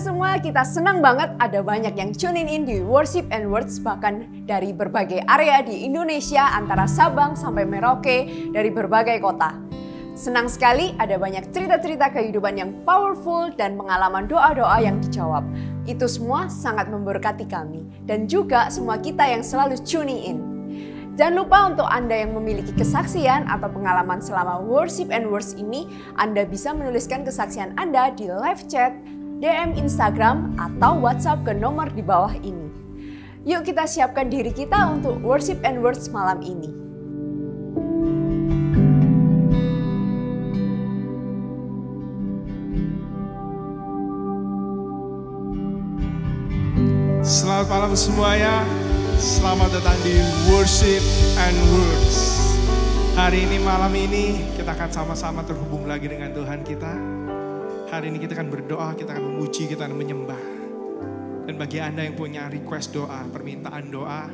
semua, kita senang banget ada banyak yang tune in di Worship and Words, bahkan dari berbagai area di Indonesia, antara Sabang sampai Merauke, dari berbagai kota. Senang sekali ada banyak cerita-cerita kehidupan yang powerful dan pengalaman doa-doa yang dijawab. Itu semua sangat memberkati kami dan juga semua kita yang selalu tuning in. Jangan lupa untuk Anda yang memiliki kesaksian atau pengalaman selama Worship and Words ini, Anda bisa menuliskan kesaksian Anda di live chat, DM Instagram, atau WhatsApp ke nomor di bawah ini. Yuk kita siapkan diri kita untuk Worship and Words malam ini. Selamat malam semuanya, selamat datang di Worship and Words. Hari ini, malam ini, kita akan sama-sama terhubung lagi dengan Tuhan kita. Hari ini kita akan berdoa, kita akan memuji, kita akan menyembah. Dan bagi Anda yang punya request doa, permintaan doa,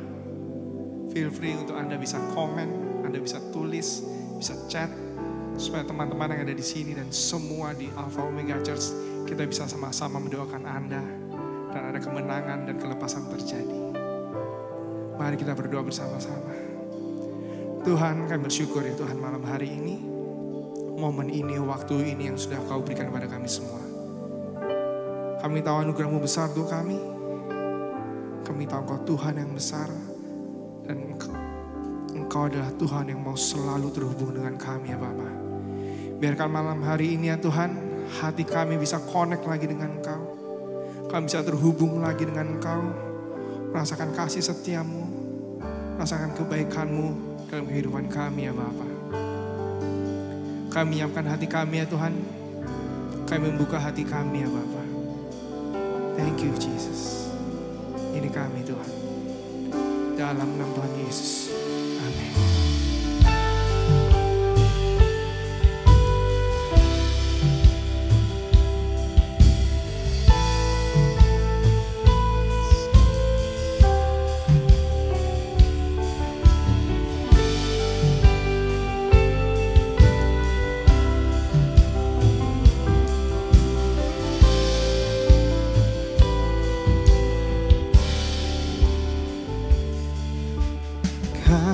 feel free untuk Anda bisa komen, Anda bisa tulis, bisa chat, supaya teman-teman yang ada di sini dan semua di Alpha Omega Church, kita bisa sama-sama mendoakan Anda dan ada kemenangan dan kelepasan terjadi. Mari kita berdoa bersama-sama. Tuhan, kami bersyukur ya Tuhan, malam hari ini, momen ini, waktu ini yang sudah Kau berikan kepada kami semua. Kami tahu anugerah-Mu besar untuk kami. Kami tahu Kau Tuhan yang besar. Dan Engkau adalah Tuhan yang mau selalu terhubung dengan kami ya Bapa. Biarkan malam hari ini ya Tuhan, hati kami bisa connect lagi dengan Engkau. Kami bisa terhubung lagi dengan Engkau. Merasakan kasih setia-Mu. Merasakan kebaikan-Mu dalam kehidupan kami ya Bapa. Kami menyiapkan hati kami ya Tuhan. Kami membuka hati kami ya Bapa. Thank you Jesus. Ini kami Tuhan. Dalam nama Tuhan Yesus. Amin.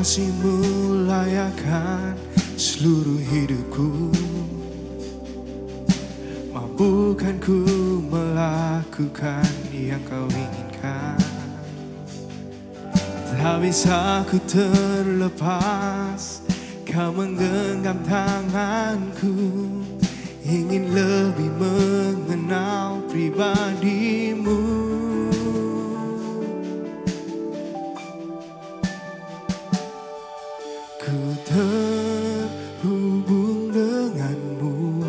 Kasih-Mu layakkan seluruh hidupku. Mampukan ku melakukan yang Kau inginkan. Tak bisa ku terlepas, Kau menggenggam tanganku. Ingin lebih mengenal pribadi-Mu. Terhubung denganmu,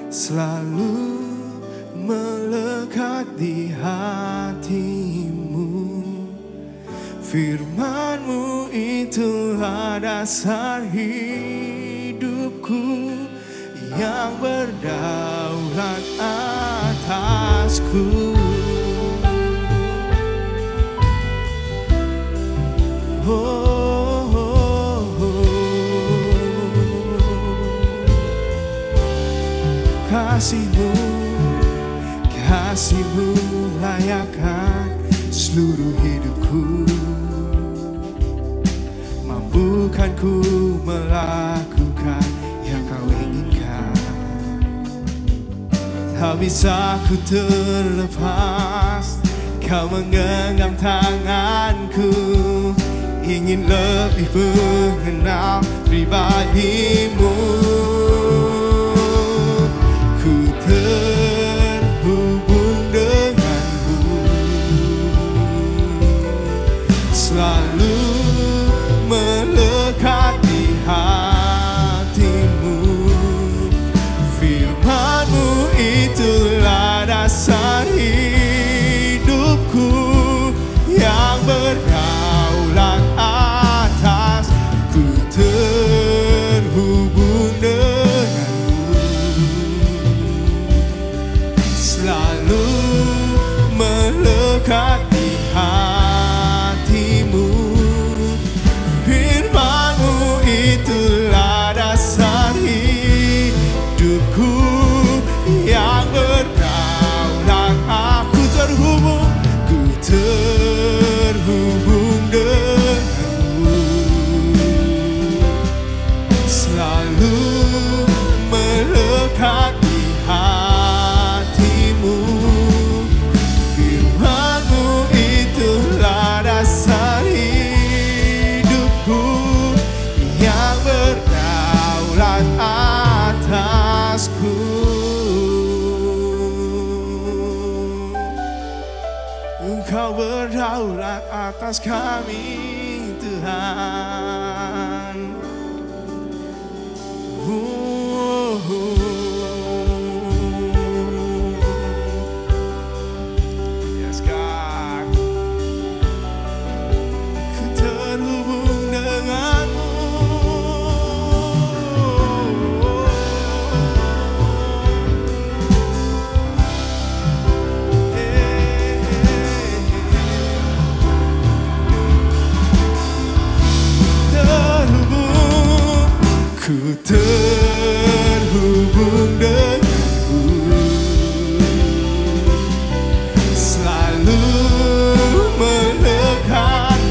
selalu melekat di hatimu. Firman-Mu itulah dasar hidupku, yang berdaulat atasku. Kasih-Mu, kasih-Mu layakkan seluruh hidupku. Mampukan ku melakukan yang Kau inginkan. Tak bisa ku terlepas, Kau menggenggam tanganku. Ingin lebih mengenal pribadi-Mu. Ku terhubung denganmu, selalu melekat di hatimu. Firman-Mu itulah dasar hidupku, yang berdaulat atas. Ku terhubung denganmu. Engkau berdaulat atas kami, Tuhan. Yes, God. Ku terhubung denganmu. Ku terhubung denganmu, selalu melekat.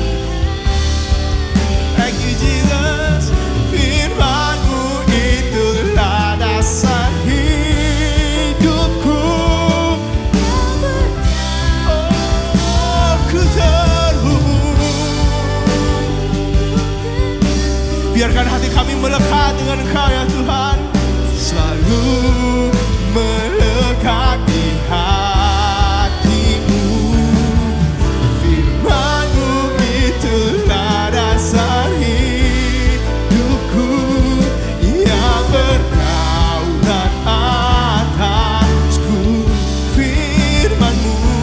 Thank you Jesus. Firman-Mu itulah dasar hidupku. Oh, ku terhubung. Biarkan hati kami melekat dengan Engkau ya Tuhan. Selalu melekat di hatimu. Firman-Mu itulah dasar hidupku, yang berdaulat atasku. Firman-Mu,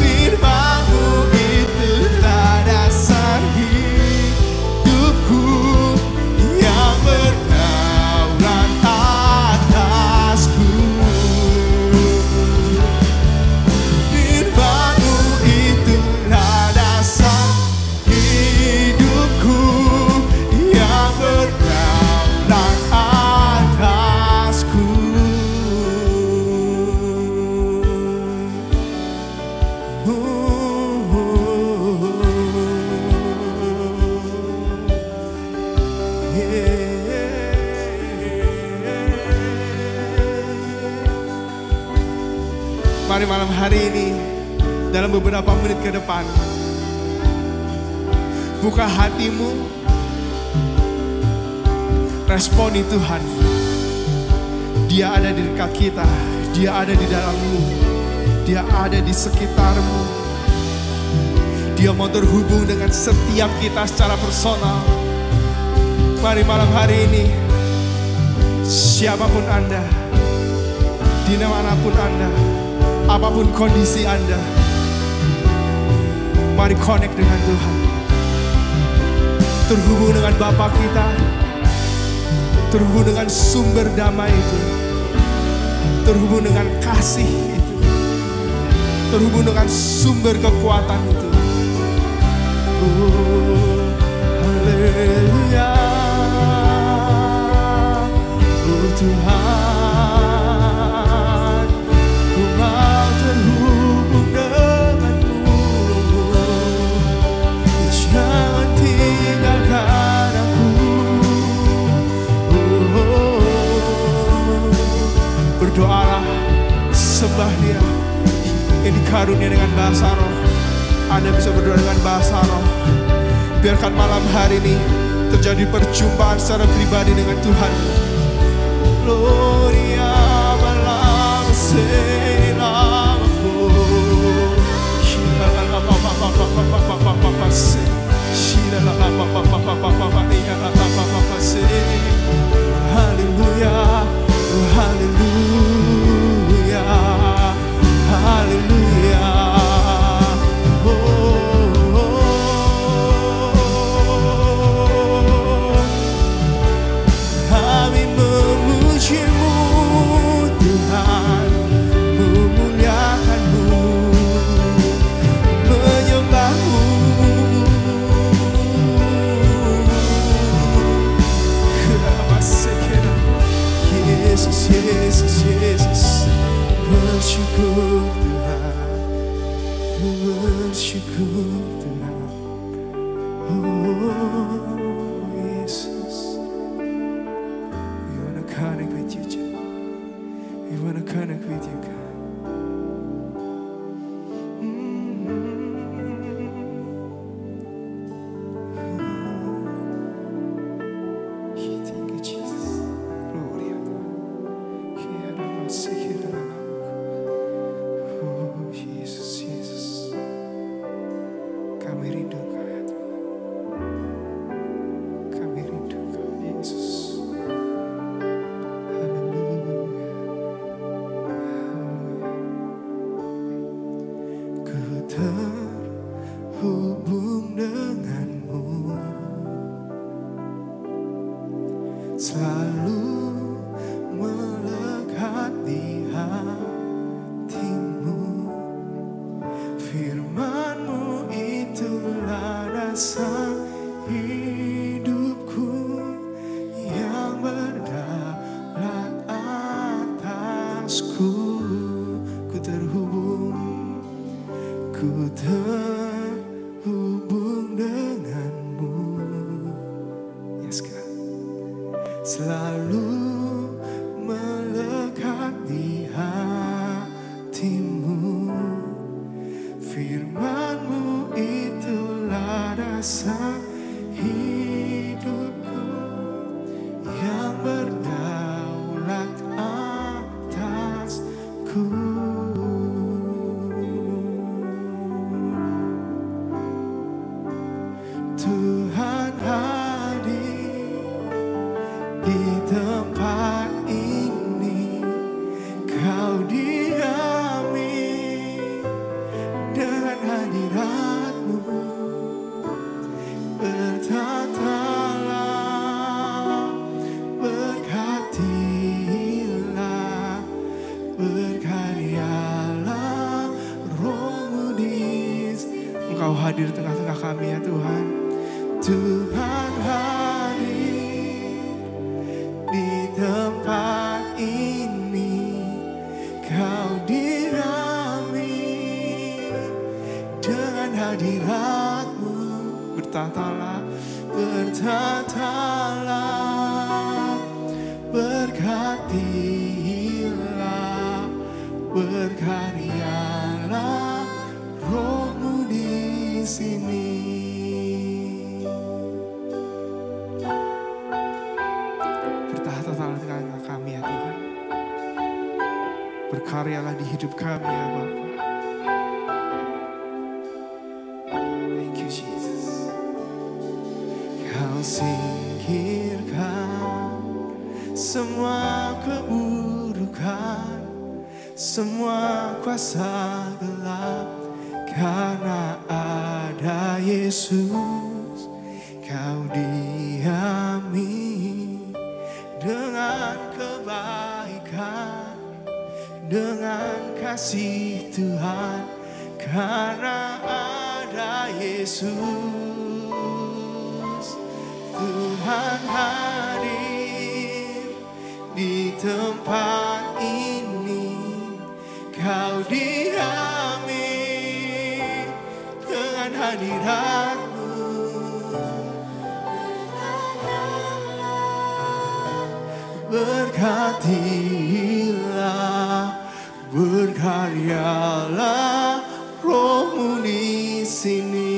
Firman-Mu itulah dasar hidupku, yang berdaulat atasku. Firman-Mu itulah dasar hidupku, yang berdaulat atasku. Mari malam hari ini, dalam beberapa menit ke depan, buka hatimu, responi Tuhan. Dia ada di dekat kita, Dia ada di dalammu, Dia ada di sekitarmu. Dia mau terhubung dengan setiap kita secara personal. Mari malam hari ini, siapapun Anda, di manapun Anda, apapun kondisi Anda, mari connect dengan Tuhan. Terhubung dengan Bapa kita, terhubung dengan sumber damai itu, terhubung dengan kasih itu, terhubung dengan sumber kekuatan itu. Oh, haleluya. Oh Tuhan, ku mau terhubung denganmu. Jangan tinggalkan aku. Berdoalah, sembah Dia yang dikarunia dengan bahasa roh. Anda bisa berdoa dengan bahasa roh. Biarkan malam hari ini terjadi perjumpaan secara pribadi dengan Tuhan. Gloria balama sela mako. Shila la la pa pa pa pa pa pa pa pa pa se. Shila la la pa pa pa pa pa pa pa ya la la pa pa pa se. Hallelujah, hallelujah, hallelujah. Kami memuji-Mu Tuhan, memuliakan-Mu, menyembah-Mu. Yesus, Yesus, Yesus, bersyukur Tuhan, bersyukur Tuhan. Oh Yesus, we wanna connect with you, Jesus. We wanna connect with you, God. Thank you, Jesus. Gloria a Dios. Oh, Jesus, Jesus. ku terhubung denganmu. Yes God. Selalu melekat di hatimu. Firman-Mu itulah dasar hidupku yang berdaulat atasku. Tuhan hadir di tempat ini, Kau diami dengan hadirat-Mu. Bertatalah, berkatilah, berkaryalah Roh-Mu di sini. Engkau hadir tengah-tengah kami ya Tuhan. Tuhan hadir di tempat ini, Kau dirami dengan hadirat-Mu. Bertatalah, bertatalah, berkatilah, berkaryalah Roh-Mu di sini. Bertatalah dengan kami ya Tuhan. Berkaryalah di hidup kami ya Bapa. Thank you Jesus. Kau singkirkan semua keburukan, semua kuasa gelap. Karena ada Yesus, Kau diami dengan kebaikan, dengan kasih Tuhan. Karena ada Yesus, Tuhan hadir di tempat ini, Kau diami dengan hadirat-Mu. Berkatilah, berkaryalah Roh-Mu di sini.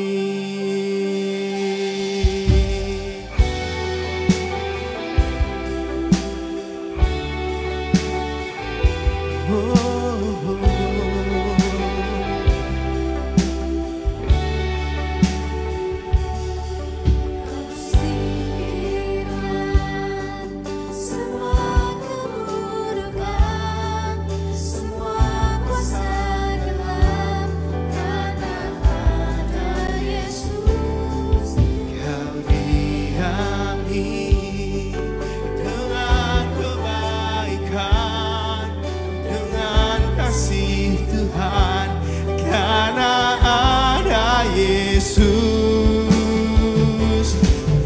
Yesus,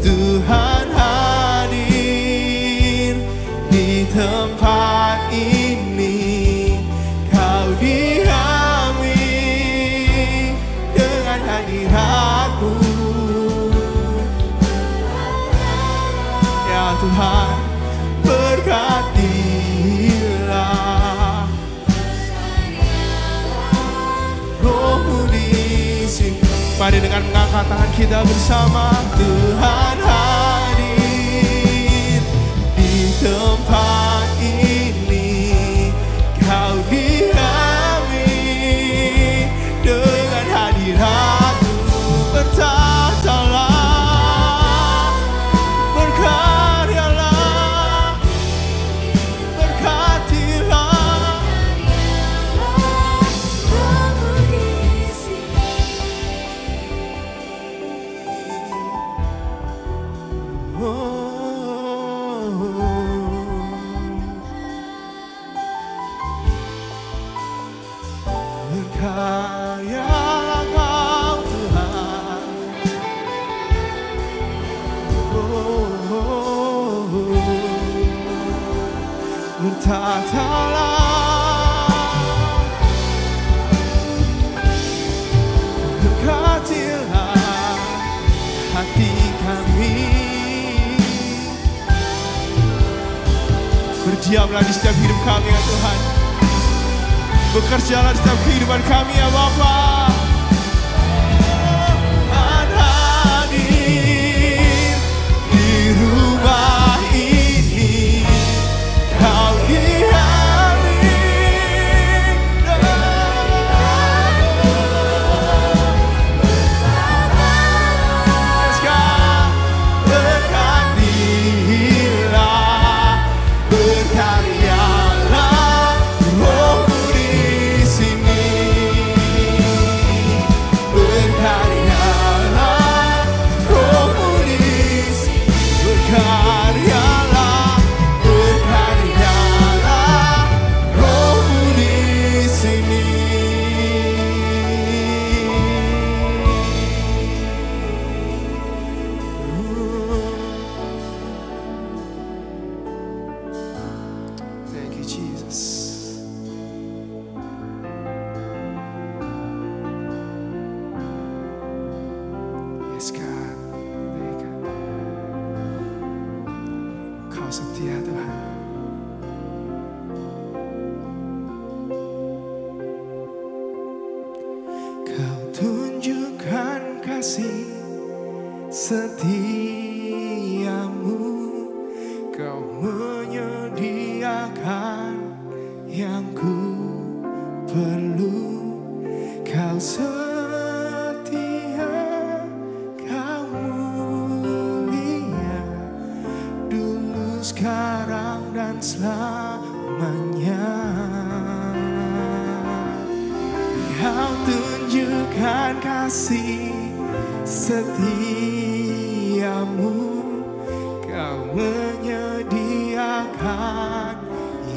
Tuhan hadir di tempat ini, Kau diami dengan hadirat-Mu. Ya Tuhan, berkatilah, Roh-Mu di sini. Mari dengan mengangkat tangan kita bersama. Tuhan hadir di tempat ini, Kau diami dengan hadirat-Mu. Bertatalah, berkaryalah, berkatilah. Berkaryalah Diamlah di setiap hidup kami ya Tuhan. Bekerjalah di setiap kehidupan kami ya Bapa. Tuhan hadir di rumah ini. Kau dihari berkatilah, berkaryalah Roh-Mu di sini. Berkaryalah Roh-Mu di sini. Berkaryalah, berkaryalah Roh-Mu di sini. Thank you, Jesus. Yes, God. Thank you. Kau setia, Tuhan. Kau tunjukkan kasih setiamu. Kau menyediakan yang ku perlu. Kau setia, kau mulia, dulu, sekarang, dan selamanya. Kau tunjukkan kasih setiamu. Kau menyediakan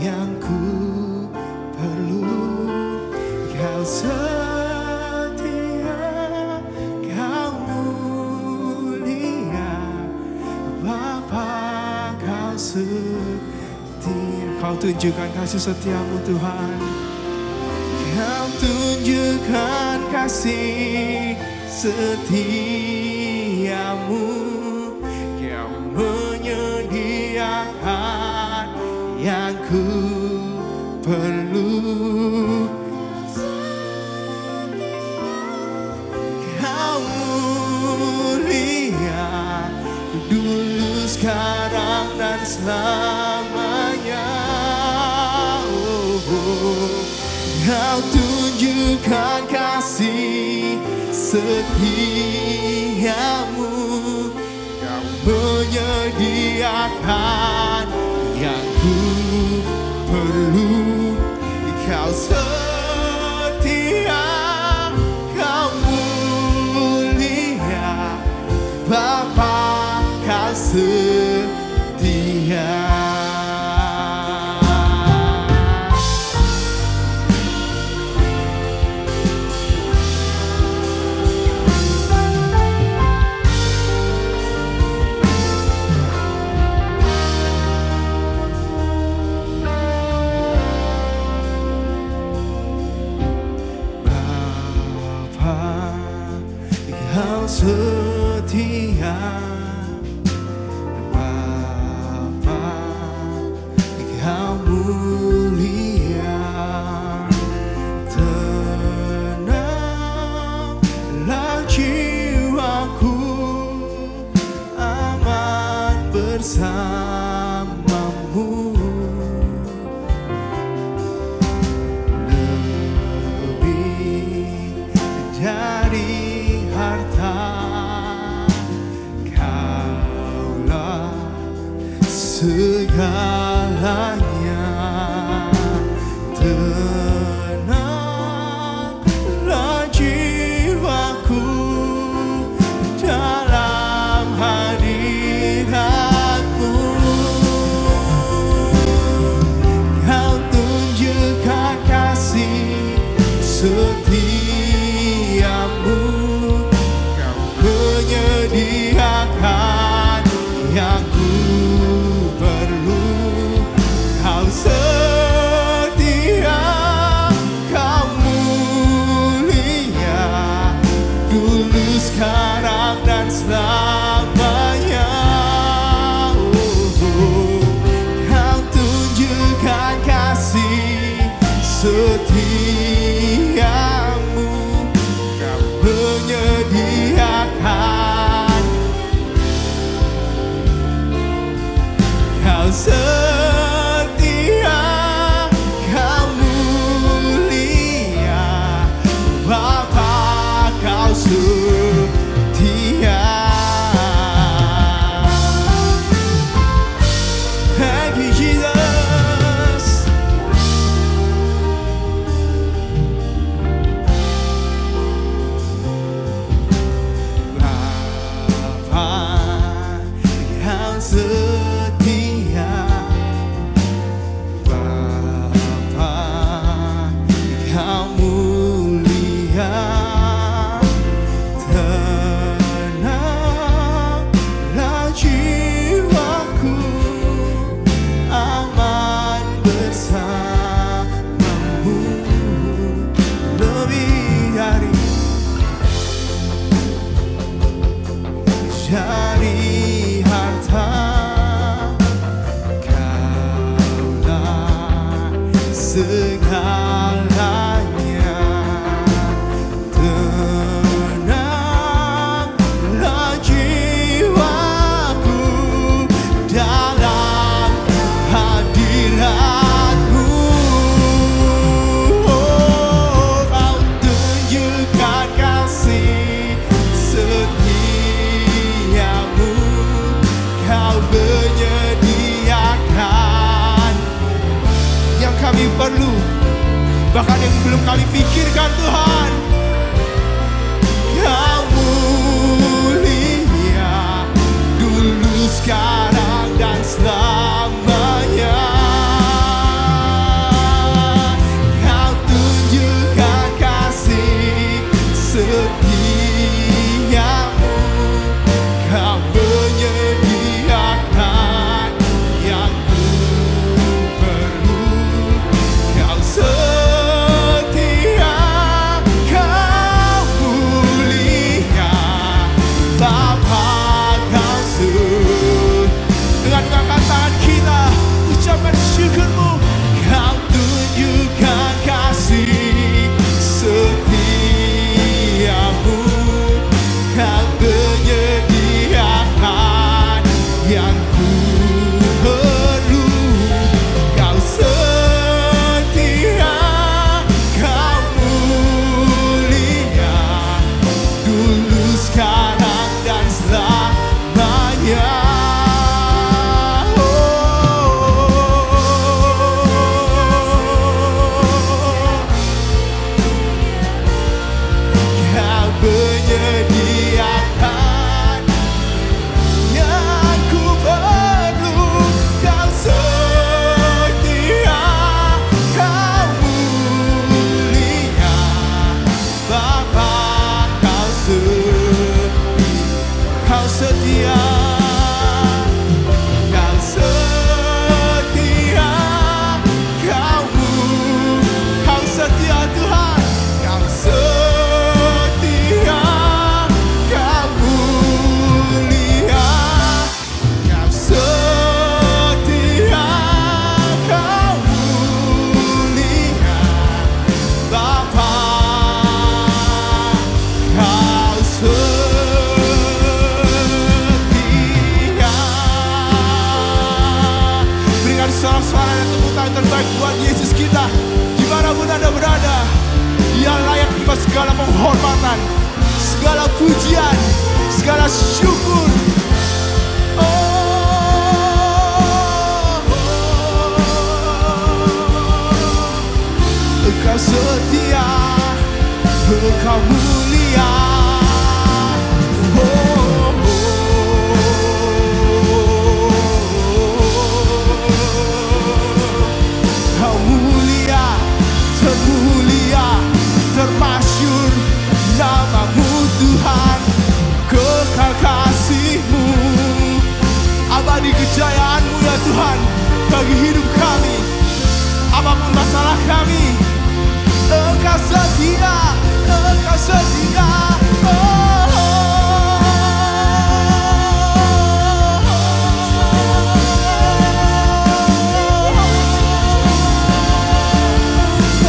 yang ku perlu. Kau setia, kau mulia, Bapa, kau setia. Kau tunjukkan kasih setiamu Tuhan. Kau tunjukkan kasih setiamu. Kau menyediakan yang ku perlu. Kau mulia, dulu, sekarang, dan selamanya. Kau tunjukkan kasih setiamu. Kau menyediakan yang ku perlu. Kau setia, kau mulia, Bapa, kau setia. Kau setia, Bapa, kau mulia. Tenanglah jiwaku, aman bersamamu. Lebih dari harta, Kaulah segalanya. Tenanglah jiwaku dalam hadirat-Mu. Kau tunjukkan kasih setiamu. Kau menyediakan yang ku perlu. perlu, bahkan yang belum kami pikirkan Tuhan. Kau mulia dulu, sekarang, dan selamanya. Kau tunjukkan kasih setiamu, kau menyediakan yang ku perlu. Kau setia, kau mulia, Bapa kau dengan angkat tangan kita ucapkan syukurmu. Kau tunjukkan kasih setiamu, kau menyediakan yang ku perlu. Kau setia, kau mulia dulu, sekarang, dan selamanya. Kau menyediakan yang ku perlu. Kau setia, kau mulia, Bapa kau setia. Kau setia, kau setia, kau setia Tuhan. Kau setia, kau mulia, kau setia, kau mulia, Bapa kau setia. Berikan suara-suara dan tepuk tangan terbaik buat Yesus kita. Dimanapun Anda berada, Dia layak terima segala penghormatan, segala pujian, segala syukur. Engkau setia, Engkau mulia. Kau mulia, termulia, termasyur namamu Tuhan. Kekal kasih-Mu, abadi kejayaanmu ya Tuhan bagi hidup kami. Apapun masalah kami, Engkau setia, Engkau setia.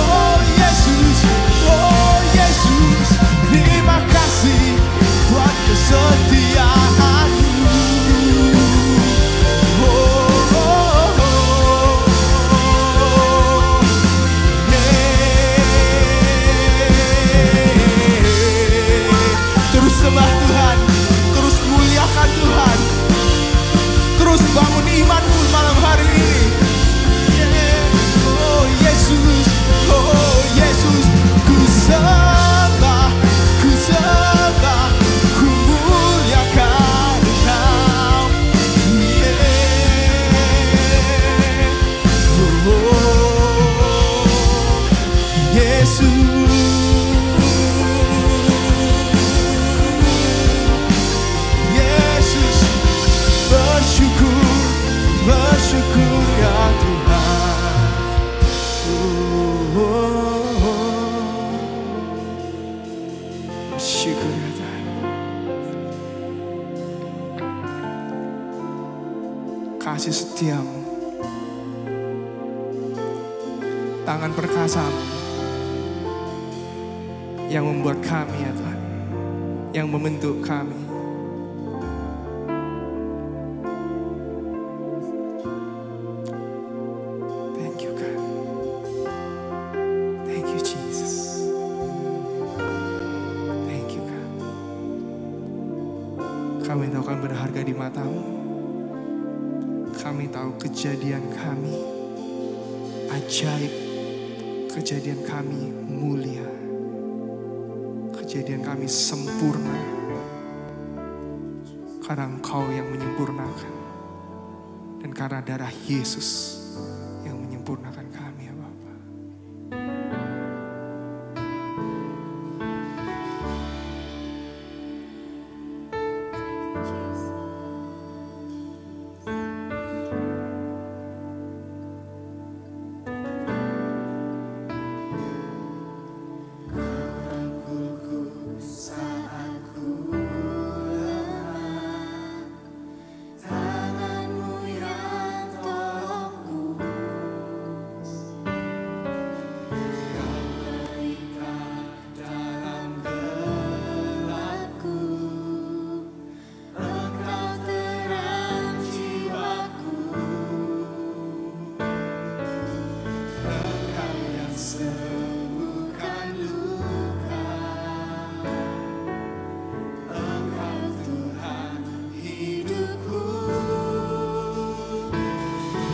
Oh Yesus, terima kasih buat kesetiaan-Mu. Terus sembah Tuhan, terus muliakan Tuhan, terus bangun imanmu malam hari ini. Oh Yesus, ku sembah, ku muliakan Engkau. Yesus, bersyukur ya Tuhan. Bersyukur ya Tuhan. Kasih setiamu, tangan perkasamu yang membuat kami ya Tuhan, yang membentuk kami. Thank you God. Thank you Jesus. Thank you God. Kami tahu kami berharga di mata-Mu. Kami tahu kejadian kami ajaib Kejadian kami mulia, kejadian kami sempurna, karena Engkau yang menyempurnakan, dan karena darah Yesus yang menyempurnakan kami ya Bapa.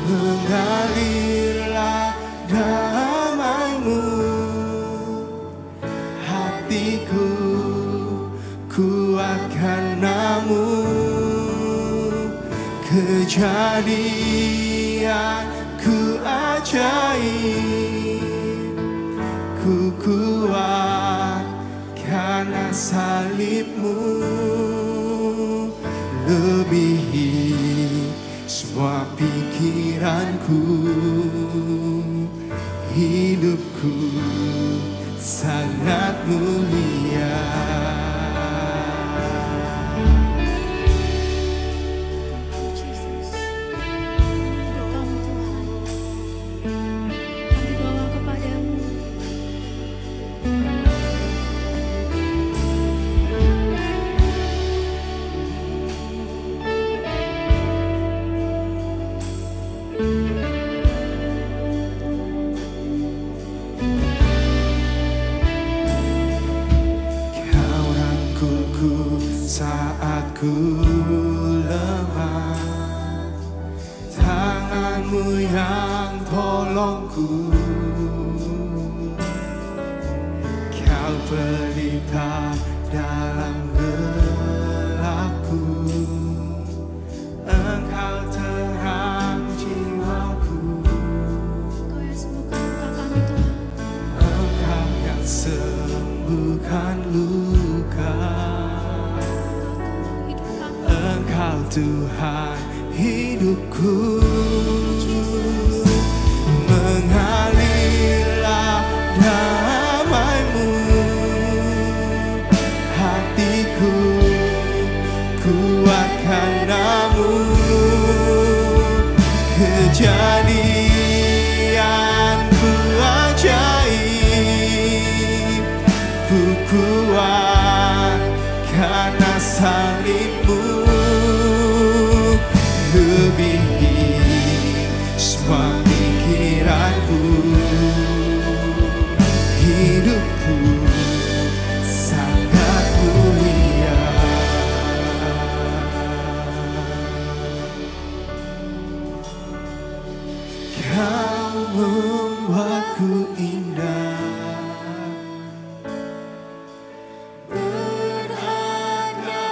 Mengalirlah damai-Mu, hatiku kuatkan nama-Mu. Kejadianku ajaib, ku kuat karena salib-Mu. Lebihi semua pikiranku, hidupku sangat mulia. Yesus, hidup kami Tuhan, kami bawa kepadamu. Saat ku lemah, tangan-Mu yang tolongku. Kau pelita dalam gelapku, Engkau terang jiwaku. Engkau yang sembuhkan luka kami Tuhan. Engkau yang sembuhkan luka. Engkau Tuhan hidupku. Mengalirlah damai-Mu, hatiku kuatkan nama-Mu. Kejadianku ajaib, ku kuat karena salib-Mu. Lebihi semua pikiranku, hidupku sangat mulia. Kau membuatku indah, berharga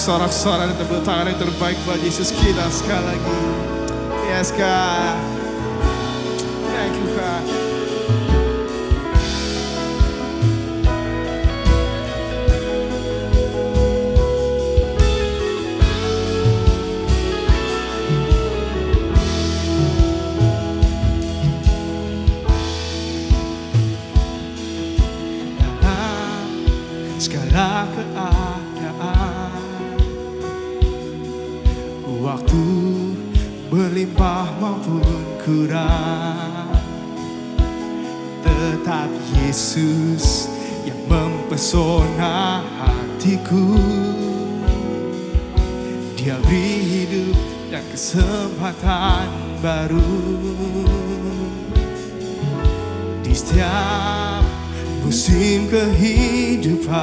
sorak-sorai dan tepuk tangan yang terbaik buat Yesus kita sekali lagi. Yes God. Thank you God. Segala keadaan, waktu berlimpah maupun kurang, tetap Yesus yang mempesona hatiku. Dia beri hidup dan kesempatan baru di setiap musim kehidupan.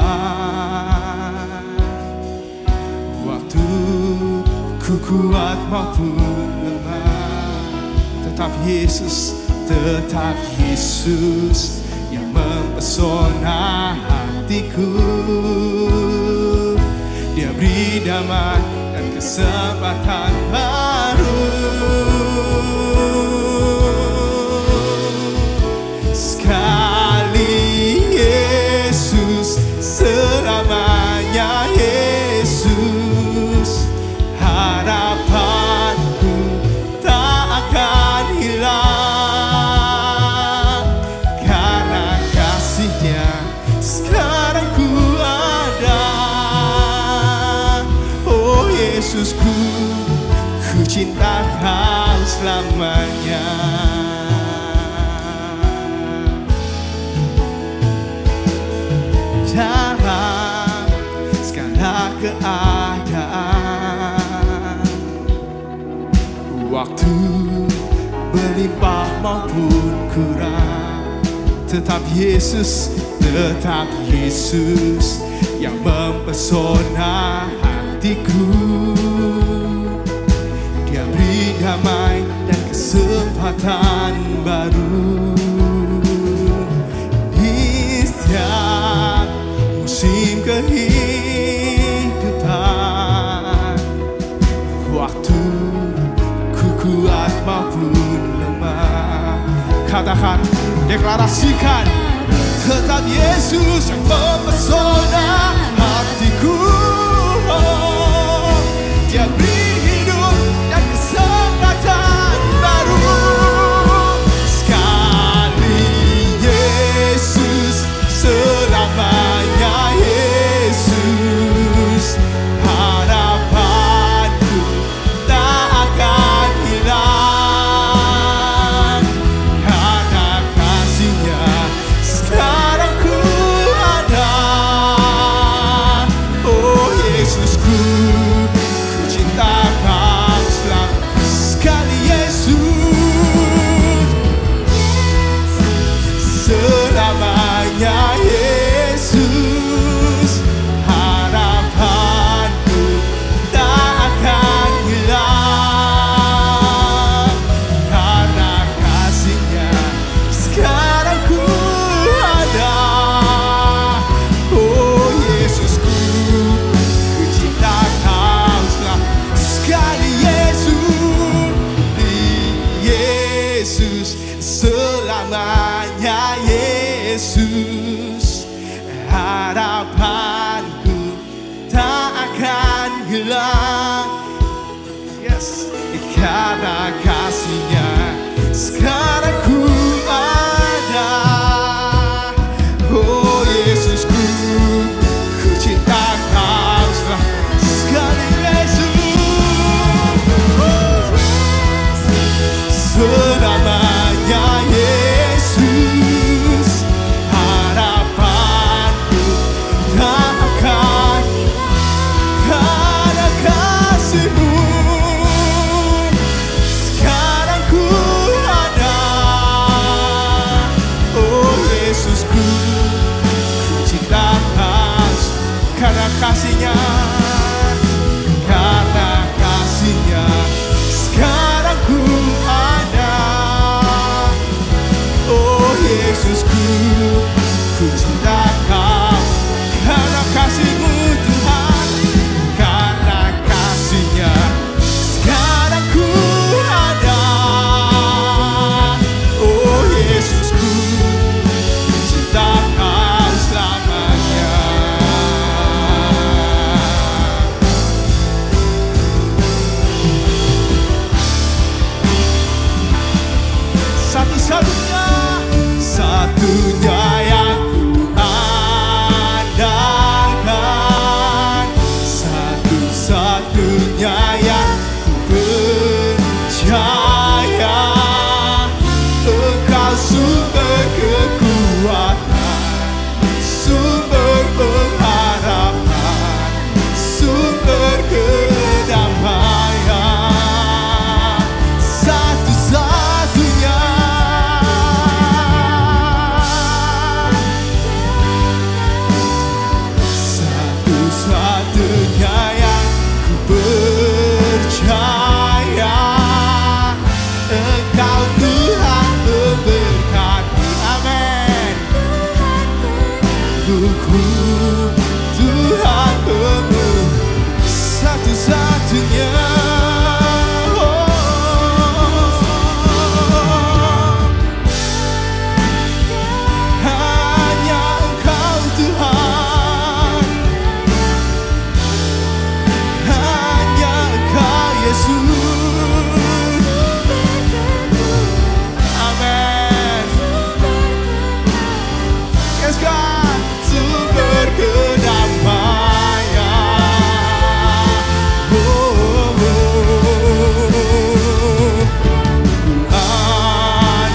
Waktu ku kuat maupun lemah, tetap Yesus yang mempesona hatiku. Dia beri damai dan kesempatan baru. Selamanya Yesus, harapanku tak akan hilang. Karena kasih-Nya sekarang ku ada. Oh Yesusku, ku cinta Kau selamanya. Dalam segala keadaan, waktu berlimpah maupun kurang, tetap Yesus yang mempesona hatiku. Dia beri damai dan kesempatan baru di setiap musim kehidupan. Waktu ku kuat maupun lemah, katakan, deklarasikan, tetap Yesus yang mempesona hatiku. Dia beri hidup dan kesempatan baru. Sekali Yesus, selamanya Yesus, harapanku tak akan hilang. Karena kasih-Nya sekarang ku ada. Oh Yesusku, ku cinta Kau selamanya. Sekali Yesus, selamanya Yesus, harapanku tak akan hilang. Karena kasih-Nya sekarang ku ada. Oh Yesusku, ku cinta Kau selamanya. Sekali Yesus, selamanya Yesus, harapanku tak akan hilang. Yes, karena kasih-Nya sekarang ku ada. Oh Yesusku, ku cinta Kau selamanya. Sekali selamanya Yesus, harapanku tak akan karena kasih-Mu sekarang ku ada. satu-satunya, satunya yang ku andalkan, satu-satunya yang ku percaya. Engkau sumber kekuatan, sumber pengharapan, sumber kedamaian, satu-satunya, satu-satunya yang ku percaya. Engkau Tuhan memberkati, amin. Tuhanku, Tuhan memberkati, satu-satunya. Hanya Engkau Tuhan, hanya Engkau Yesus, amin. Yes God, sumber kedamaian.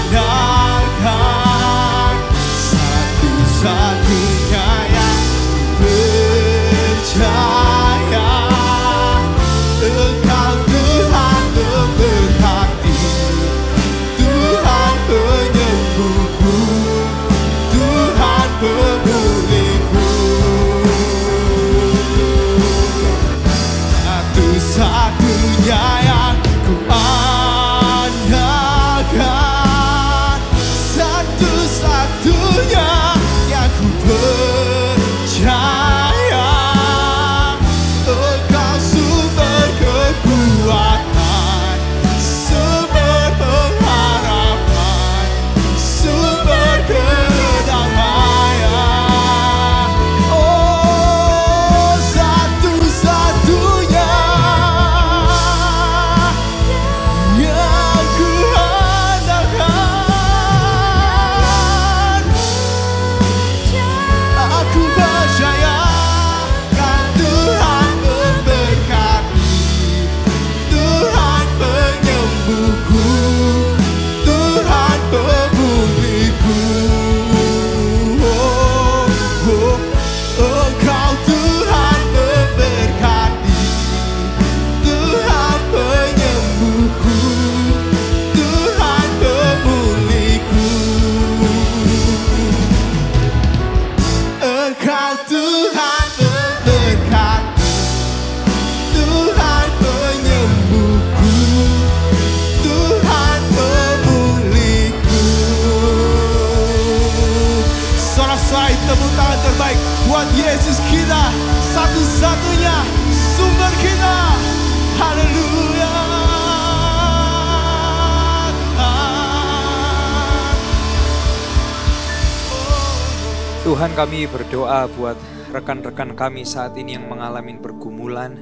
Andalkan, satu-satunya yang percaya. Engkau Tuhan memberkati, Tuhan penyembuhku, Tuhan pemulihku. Satu-satunya yang ku andalkan, satu-satunya yang ku percaya. Engkau sumber kekuatan, sumber pengharapan, sumber kedamaian. Oh, satu-satunya yang ku andalkan. Aku percaya kan Tuhan memberkati, Tuhan penyembuhku, Tuhan pemulihku. Oh, oh, Engkau Tuhan memberkati, Tuhan penyembuhku, Tuhan pemulihku. Engkau Tuhan memberkati, Tuhan penyembuhku, Tuhan pemulihku. Sorak-sorai tepuk tangan terbaik buat Yesus kita, satu-satunya sumber kita. Haleluya. Tuhan, kami berdoa buat rekan-rekan kami saat ini yang mengalami pergumulan,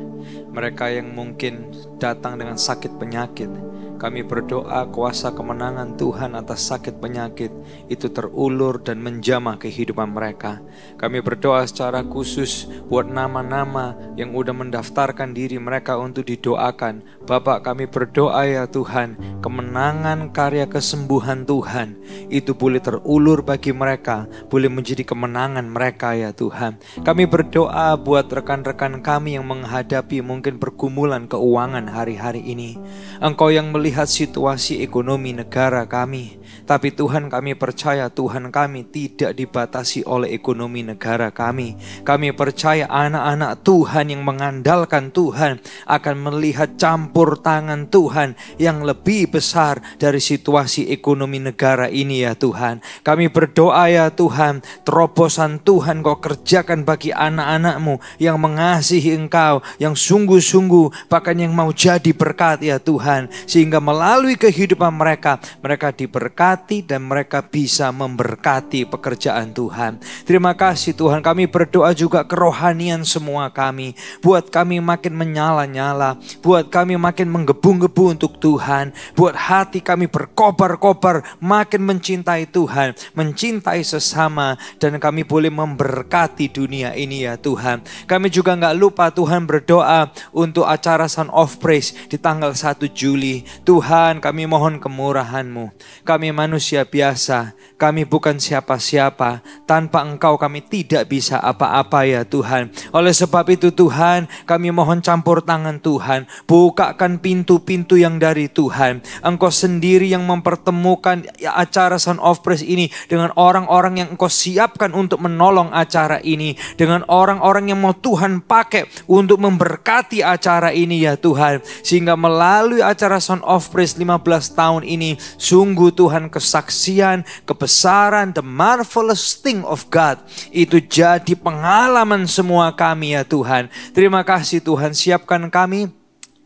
mereka yang mungkin datang dengan sakit penyakit. Kami berdoa kuasa kemenangan Tuhan atas sakit penyakit itu terulur dan menjamah kehidupan mereka. Kami berdoa secara khusus buat nama-nama yang udah mendaftarkan diri mereka untuk didoakan. Bapak, kami berdoa ya Tuhan, kemenangan karya kesembuhan Tuhan itu boleh terulur bagi mereka, boleh menjadi kemenangan mereka ya Tuhan. Kami berdoa buat rekan-rekan kami yang menghadapi mungkin pergumulan keuangan hari-hari ini. Engkau yang melihat situasi ekonomi negara kami, tapi Tuhan, kami percaya Tuhan kami tidak dibatasi oleh ekonomi negara kami. Kami percaya anak-anak Tuhan yang mengandalkan Tuhan akan melihat campur tangan Tuhan yang lebih besar dari situasi ekonomi negara ini ya Tuhan. Kami berdoa ya Tuhan, terobosan Tuhan Kau kerjakan bagi anak-anak-Mu yang mengasihi Engkau, yang sungguh-sungguh bahkan yang mau jadi berkat ya Tuhan, sehingga melalui kehidupan mereka, mereka diberkati diberkati dan mereka bisa memberkati pekerjaan Tuhan. Terima kasih Tuhan, kami berdoa juga kerohanian semua kami. Buat kami makin menyala-nyala, buat kami makin menggebu-gebu untuk Tuhan. Buat hati kami berkobar-kobar, makin mencintai Tuhan, mencintai sesama. Dan kami boleh memberkati dunia ini ya Tuhan. Kami juga gak lupa Tuhan berdoa untuk acara Son of Praise di tanggal 1 Juli. Tuhan, kami mohon kemurahan-Mu. Kami manusia biasa, kami bukan siapa-siapa. Tanpa Engkau kami tidak bisa apa-apa ya Tuhan. Oleh sebab itu Tuhan, kami mohon campur tangan Tuhan. Bukakan pintu-pintu yang dari Tuhan. Engkau sendiri yang mempertemukan acara Son of Praise ini dengan orang-orang yang Engkau siapkan untuk menolong acara ini. Dengan orang-orang yang mau Tuhan pakai untuk memberkati acara ini ya Tuhan. Sehingga melalui acara Son of Praise 15 tahun ini, sungguh Tuhan kesaksian, kebesaran, the marvelous thing of God itu jadi pengalaman semua kami ya Tuhan. Terima kasih Tuhan, siapkan kami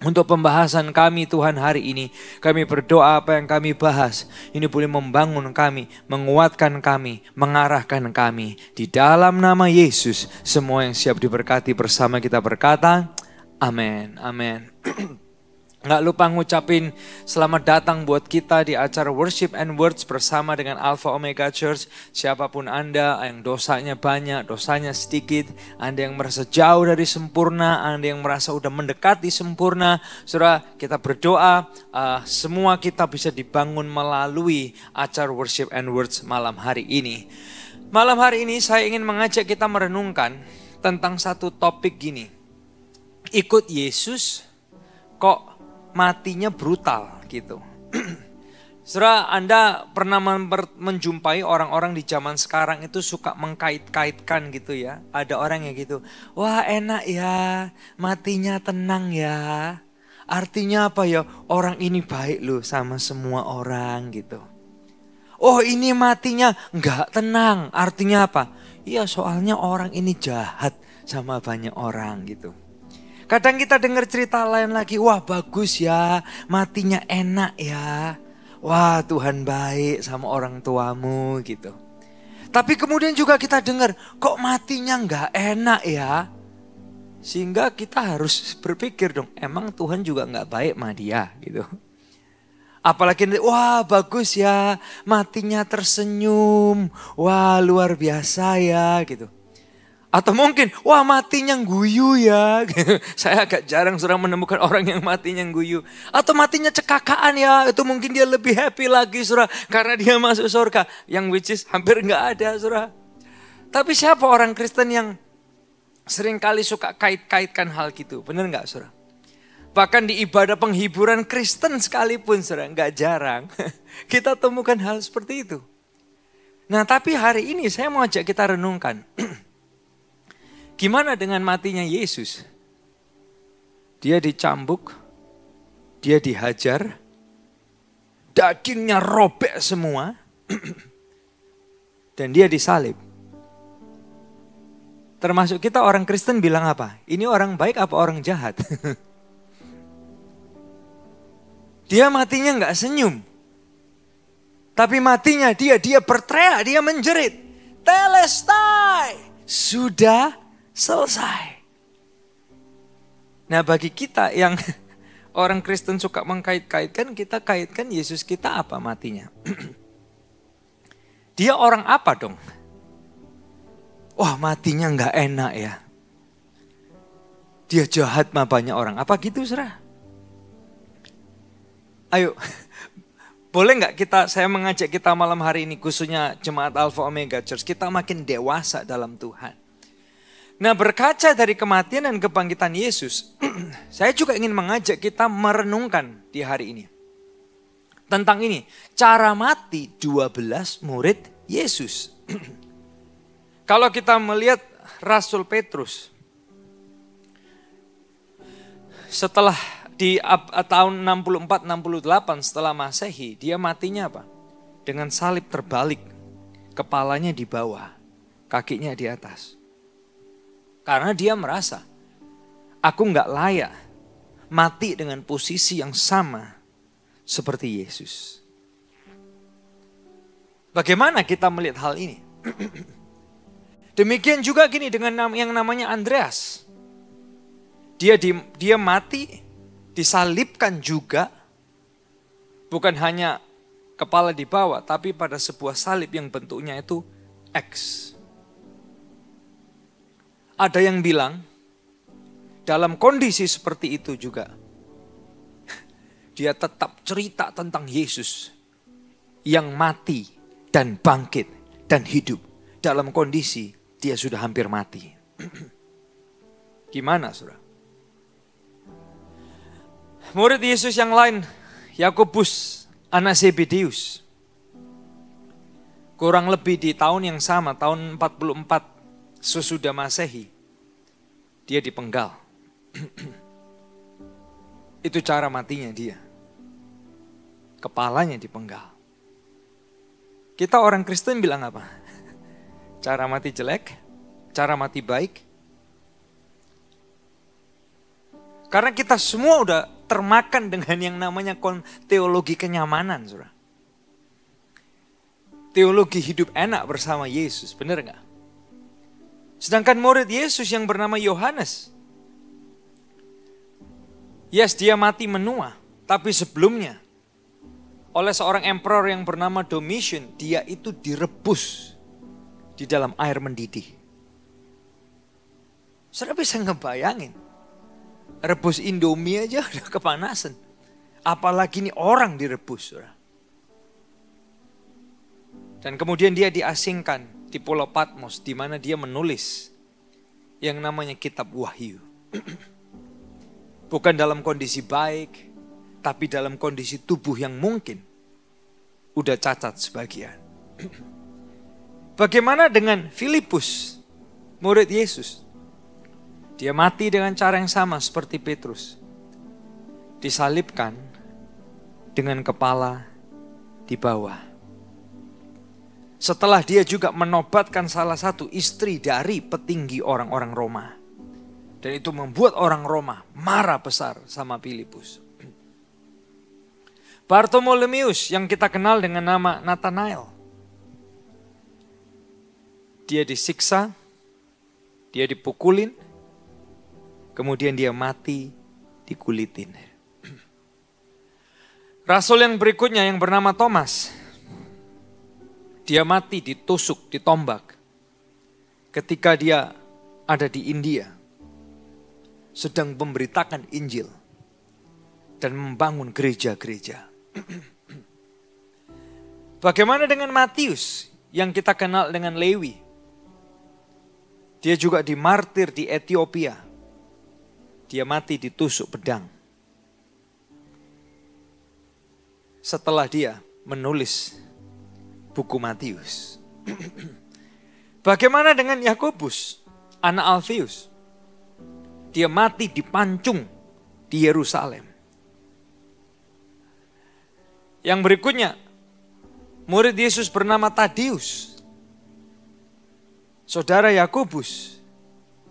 untuk pembahasan kami Tuhan hari ini. Kami berdoa apa yang kami bahas ini boleh membangun kami, menguatkan kami, mengarahkan kami. Di dalam nama Yesus, semua yang siap diberkati bersama kita berkata, amin, amin. Nggak lupa ngucapin selamat datang buat kita di acara Worship and Words bersama dengan Alpha Omega Church. Siapapun Anda yang dosanya banyak, dosanya sedikit, Anda yang merasa jauh dari sempurna, Anda yang merasa udah mendekati sempurna, saudara, kita berdoa semua kita bisa dibangun melalui acara Worship and Words malam hari ini. Malam hari ini saya ingin mengajak kita merenungkan tentang satu topik gini. Ikut Yesus kok matinya brutal gitu. Saudara, Anda pernah menjumpai orang-orang di zaman sekarang itu suka mengkait-kaitkan gitu ya. Ada orang yang gitu, wah enak ya, matinya tenang ya. Artinya apa ya, orang ini baik loh sama semua orang gitu. Oh ini matinya enggak tenang, artinya apa? Iya soalnya orang ini jahat sama banyak orang gitu. Kadang kita dengar cerita lain lagi, wah bagus ya, matinya enak ya. Wah Tuhan baik sama orang tuamu gitu. Tapi kemudian juga kita dengar, kok matinya nggak enak ya. Sehingga kita harus berpikir dong, emang Tuhan juga nggak baik sama dia gitu. Apalagi, wah bagus ya, matinya tersenyum, wah luar biasa ya gitu. Atau mungkin, wah matinya guyu ya. Saya agak jarang sudah menemukan orang yang matinya guyu. Atau matinya cekakaan ya. Itu mungkin dia lebih happy lagi surah. Karena dia masuk surga. Yang which is hampir gak ada surah. Tapi siapa orang Kristen yang seringkali suka kait-kaitkan hal gitu. Benar gak surah? Bahkan di ibadah penghiburan Kristen sekalipun surah. Gak jarang. Kita temukan hal seperti itu. Nah tapi hari ini saya mau ajak kita renungkan. Gimana dengan matinya Yesus? Dia dicambuk, dia dihajar, dagingnya robek semua, dan dia disalib. Termasuk kita orang Kristen bilang apa? Ini orang baik apa orang jahat? Dia matinya nggak senyum. Tapi matinya dia berteriak, dia menjerit. Telestai, sudah selesai. Nah bagi kita yang orang Kristen suka mengkait-kaitkan, kita kaitkan Yesus kita apa matinya? Dia orang apa dong? Wah matinya nggak enak ya. Dia jahat sama banyak orang. Apa gitu saudara? Ayo, boleh nggak saya mengajak kita malam hari ini khususnya Jemaat Alpha Omega Church, kita makin dewasa dalam Tuhan. Nah berkaca dari kematian dan kebangkitan Yesus, saya juga ingin mengajak kita merenungkan di hari ini. Tentang ini, cara mati 12 murid Yesus. Kalau kita melihat Rasul Petrus, setelah di tahun 64-68 setelah Masehi, dia matinya apa? Dengan salib terbalik, kepalanya di bawah, kakinya di atas. Karena dia merasa, aku gak layak mati dengan posisi yang sama seperti Yesus. Bagaimana kita melihat hal ini? Demikian juga gini dengan yang namanya Andreas. Dia mati, disalibkan juga. Bukan hanya kepala di bawah, tapi pada sebuah salib yang bentuknya itu X. Ada yang bilang, dalam kondisi seperti itu juga, dia tetap cerita tentang Yesus yang mati dan bangkit dan hidup dalam kondisi dia sudah hampir mati. Gimana, saudara? Murid Yesus yang lain, Yakobus, anak Zebedeus, kurang lebih di tahun yang sama, tahun 44 sesudah Masehi, dia dipenggal. Itu cara matinya dia. Kepalanya dipenggal. Kita orang Kristen bilang apa? Cara mati jelek, cara mati baik. Karena kita semua udah termakan dengan yang namanya teologi kenyamanan, saudara. Teologi hidup enak bersama Yesus, benar nggak? Sedangkan murid Yesus yang bernama Yohanes, yes, dia mati menua, tapi sebelumnya oleh seorang emperor yang bernama Domitian, dia itu direbus di dalam air mendidih. Saudara bisa ngebayangin? Rebus Indomie aja udah kepanasan. Apalagi ini orang direbus. Saudara. Dan kemudian dia diasingkan di Pulau Patmos, di mana dia menulis yang namanya Kitab Wahyu. Bukan dalam kondisi baik, tapi dalam kondisi tubuh yang mungkin udah cacat sebagian. Bagaimana dengan Filipus, murid Yesus? Dia mati dengan cara yang sama seperti Petrus. Disalibkan dengan kepala di bawah. Setelah dia juga menobatkan salah satu istri dari petinggi orang-orang Roma. Dan itu membuat orang Roma marah besar sama Filipus. Bartolomeus yang kita kenal dengan nama Nathanael. Dia disiksa, dia dipukulin, kemudian dia mati dikulitin. Rasul yang berikutnya yang bernama Thomas, dia mati ditusuk, ditombak. Ketika dia ada di India, sedang memberitakan Injil dan membangun gereja-gereja. Bagaimana dengan Matius yang kita kenal dengan Lewi? Dia juga dimartir di Ethiopia. Dia mati ditusuk pedang. Setelah dia menulis buku Matius. Bagaimana dengan Yakobus, anak Alfeus? Dia mati dipancung di Yerusalem. Yang berikutnya, murid Yesus bernama Tadeus. Saudara Yakobus,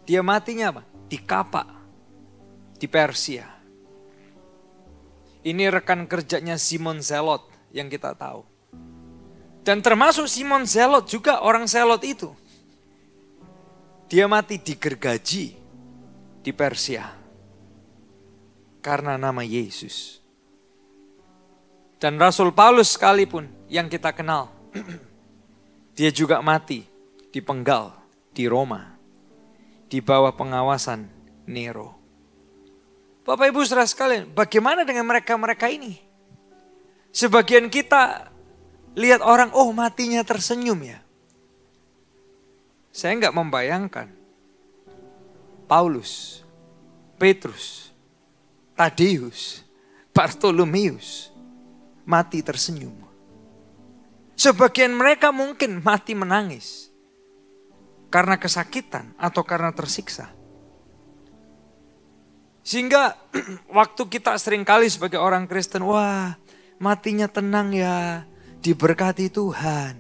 dia matinya apa? Di kapak. Di Persia. Ini rekan kerjanya Simon Zelot yang kita tahu. Dan termasuk Simon Zelot juga orang Zelot itu. Dia mati digergaji di Persia. Karena nama Yesus. Dan Rasul Paulus sekalipun yang kita kenal. Dia juga mati dipenggal di Roma. Di bawah pengawasan Nero. Bapak Ibu saudara sekalian, bagaimana dengan mereka-mereka ini? Sebagian kita lihat orang, oh matinya tersenyum ya. Saya enggak membayangkan Paulus, Petrus, Tadeus, Bartolomeus mati tersenyum. Sebagian mereka mungkin mati menangis karena kesakitan atau karena tersiksa. Sehingga waktu kita seringkali sebagai orang Kristen, wah matinya tenang ya, diberkati Tuhan.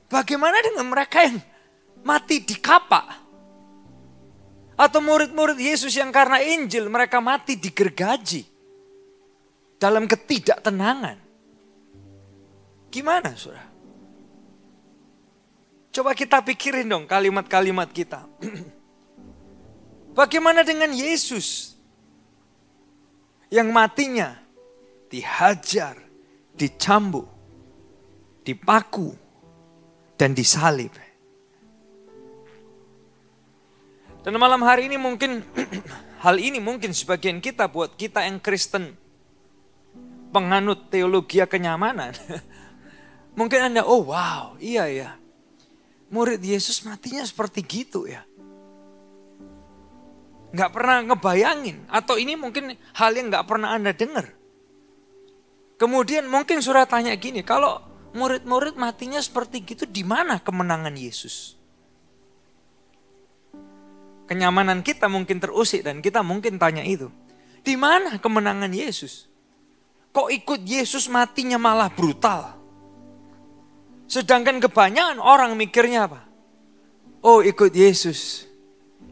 Bagaimana dengan mereka yang mati di kapak? Atau murid-murid Yesus yang karena Injil mereka mati digergaji. Dalam ketidaktenangan. Gimana saudara? Coba kita pikirin dong kalimat-kalimat kita. Bagaimana dengan Yesus yang matinya dihajar, dicambuk, dipaku, dan disalib. Dan malam hari ini mungkin hal ini mungkin sebagian kita, buat kita yang Kristen penganut teologi kenyamanan. Mungkin Anda, oh wow, iya ya. Murid Yesus matinya seperti gitu ya. Nggak pernah ngebayangin. Atau ini mungkin hal yang nggak pernah Anda dengar. Kemudian mungkin saudara tanya gini, kalau murid-murid matinya seperti gitu, di mana kemenangan Yesus? Kenyamanan kita mungkin terusik dan kita mungkin tanya itu. Di mana kemenangan Yesus? Kok ikut Yesus matinya malah brutal? Sedangkan kebanyakan orang mikirnya apa? Oh, ikut Yesus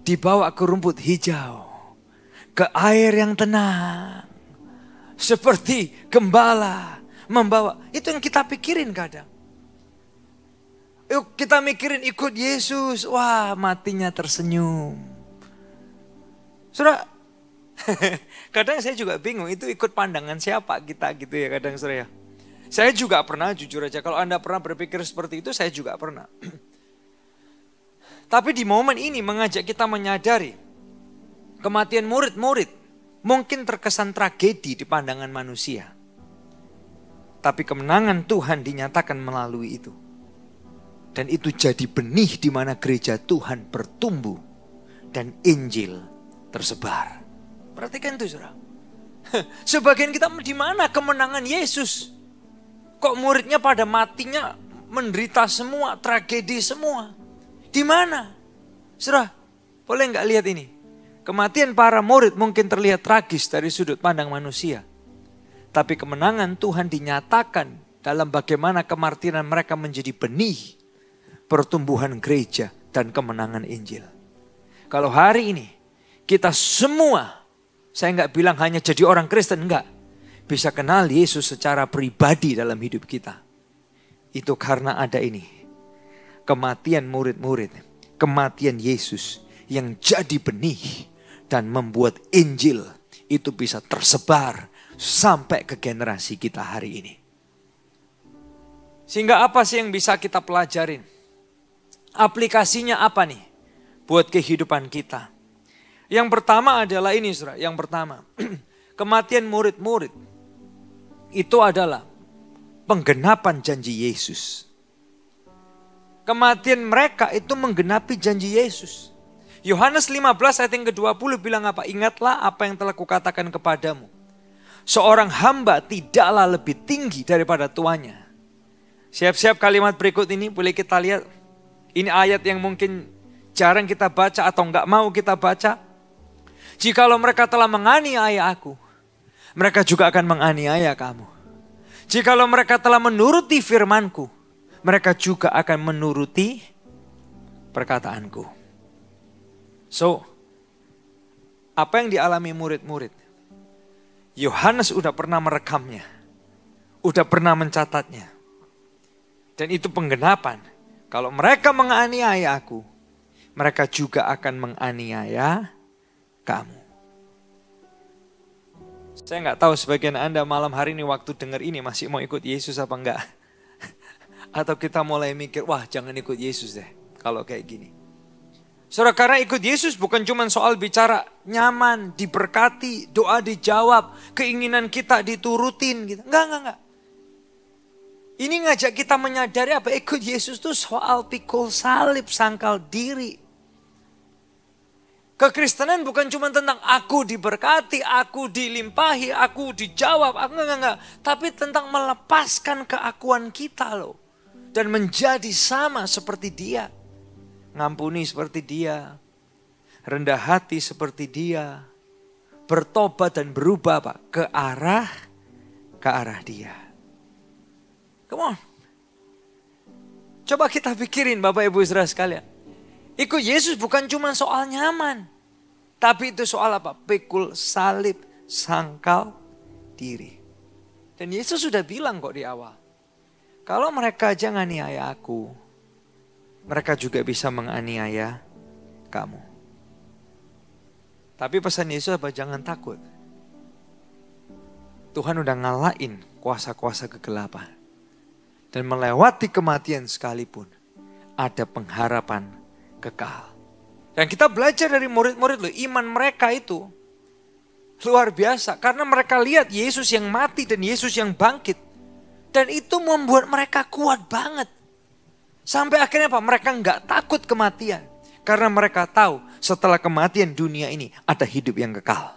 dibawa ke rumput hijau, ke air yang tenang. Seperti gembala membawa. Itu yang kita pikirin kadang. Yuk kita mikirin ikut Yesus. Wah, matinya tersenyum. Saudara, kadang saya juga bingung itu ikut pandangan siapa kita gitu ya kadang saudara. Saya juga pernah, jujur aja, kalau Anda pernah berpikir seperti itu, saya juga pernah. Tapi di momen ini mengajak kita menyadari kematian murid-murid mungkin terkesan tragedi di pandangan manusia. Tapi kemenangan Tuhan dinyatakan melalui itu. Dan itu jadi benih di mana gereja Tuhan bertumbuh dan Injil tersebar. Perhatikan itu, saudara. Sebagian kita, di mana kemenangan Yesus? Kok muridnya pada matinya menderita semua, tragedi semua? Di mana? Saudara, boleh nggak lihat ini? Kematian para murid mungkin terlihat tragis dari sudut pandang manusia. Tapi kemenangan Tuhan dinyatakan dalam bagaimana kemartiran mereka menjadi benih pertumbuhan gereja dan kemenangan Injil. Kalau hari ini kita semua, saya nggak bilang hanya jadi orang Kristen, enggak. Bisa kenal Yesus secara pribadi dalam hidup kita. Itu karena ada ini. Kematian murid-murid, kematian Yesus yang jadi benih dan membuat Injil itu bisa tersebar sampai ke generasi kita hari ini. Sehingga apa sih yang bisa kita pelajarin? Aplikasinya apa nih buat kehidupan kita? Yang pertama adalah ini, saudara. Yang pertama, kematian murid-murid itu adalah penggenapan janji Yesus. Kematian mereka itu menggenapi janji Yesus. Yohanes 15 ayat yang ke-20 bilang apa? Ingatlah apa yang telah kukatakan kepadamu. Seorang hamba tidaklah lebih tinggi daripada tuannya. Siap-siap kalimat berikut ini boleh kita lihat. Ini ayat yang mungkin jarang kita baca atau enggak mau kita baca. Jikalau mereka telah menganiaya aku, mereka juga akan menganiaya kamu. Jikalau mereka telah menuruti firmanku, mereka juga akan menuruti perkataanku. So, apa yang dialami murid-murid? Yohanes udah pernah merekamnya, udah pernah mencatatnya. Dan itu penggenapan. Kalau mereka menganiaya aku, mereka juga akan menganiaya kamu. Saya nggak tahu sebagian Anda malam hari ini waktu dengar ini masih mau ikut Yesus apa enggak. Atau kita mulai mikir, wah jangan ikut Yesus deh kalau kayak gini. Saudara, karena ikut Yesus bukan cuma soal bicara nyaman, diberkati, doa dijawab, keinginan kita diturutin gitu. Enggak. Ini ngajak kita menyadari apa? Ikut Yesus itu soal pikul salib, sangkal diri. Kekristenan bukan cuma tentang aku diberkati, aku dilimpahi, aku dijawab. Enggak. Tapi tentang melepaskan keakuan kita loh. Dan menjadi sama seperti dia. Ngampuni seperti dia. Rendah hati seperti dia. Bertobat dan berubah apa? Ke arah dia. Come on. Coba kita pikirin Bapak Ibu Saudara sekalian. Ikut Yesus bukan cuma soal nyaman. Tapi itu soal apa? Pikul salib, sangkal diri. Dan Yesus sudah bilang kok di awal. Kalau mereka aja nganiaya aku, mereka juga bisa menganiaya kamu. Tapi pesan Yesus apa? Jangan takut. Tuhan udah ngalahin kuasa-kuasa kegelapan. Dan melewati kematian sekalipun, ada pengharapan kekal. Dan kita belajar dari murid-murid loh, iman mereka itu luar biasa. Karena mereka lihat Yesus yang mati dan Yesus yang bangkit. Dan itu membuat mereka kuat banget. Sampai akhirnya apa? Mereka nggak takut kematian. Karena mereka tahu setelah kematian dunia ini ada hidup yang kekal.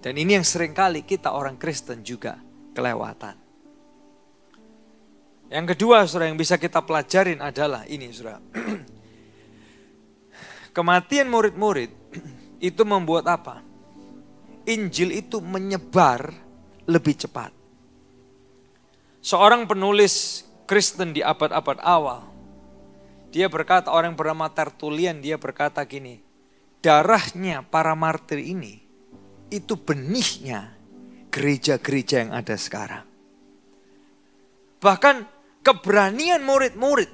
Dan ini yang seringkali kita orang Kristen juga kelewatan. Yang kedua, saudara, yang bisa kita pelajarin adalah ini, saudara. Kematian murid-murid itu membuat apa? Injil itu menyebar lebih cepat. Seorang penulis Kristen di abad-abad awal, dia berkata, orang bernama Tertullian, dia berkata gini, darahnya para martir ini, itu benihnya gereja-gereja yang ada sekarang. Bahkan keberanian murid-murid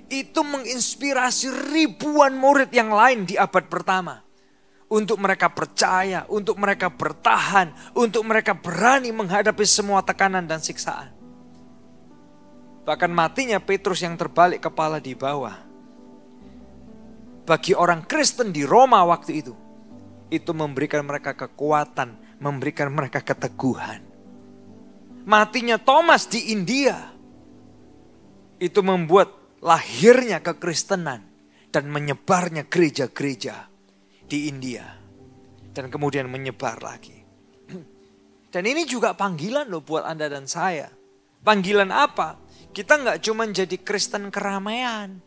itu menginspirasi ribuan murid yang lain di abad pertama. Untuk mereka percaya, untuk mereka bertahan, untuk mereka berani menghadapi semua tekanan dan siksaan. Bahkan matinya Petrus yang terbalik kepala di bawah. Bagi orang Kristen di Roma waktu itu memberikan mereka kekuatan, memberikan mereka keteguhan. Matinya Thomas di India, itu membuat lahirnya kekristenan dan menyebarnya gereja-gereja di India. Dan kemudian menyebar lagi. Dan ini juga panggilan loh buat Anda dan saya. Panggilan apa? Kita nggak cuma jadi Kristen keramaian.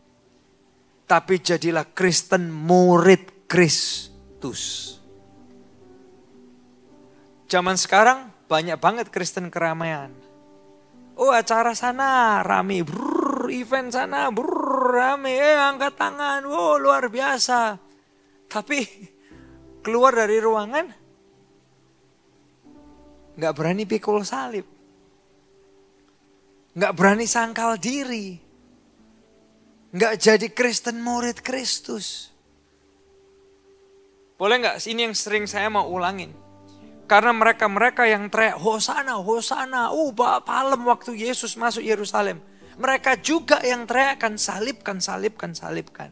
Tapi jadilah Kristen murid Kristus. Zaman sekarang banyak banget Kristen keramaian. Oh, acara sana rame, event sana rame, angkat tangan, wow luar biasa. Tapi keluar dari ruangan nggak berani pikul salib, nggak berani sangkal diri, nggak jadi Kristen murid Kristus. Boleh nggak? Ini yang sering saya mau ulangin. Karena mereka yang teriak, Hosana, Hosana. Palem waktu Yesus masuk Yerusalem. Mereka juga yang teriakkan, salibkan, salibkan, salibkan.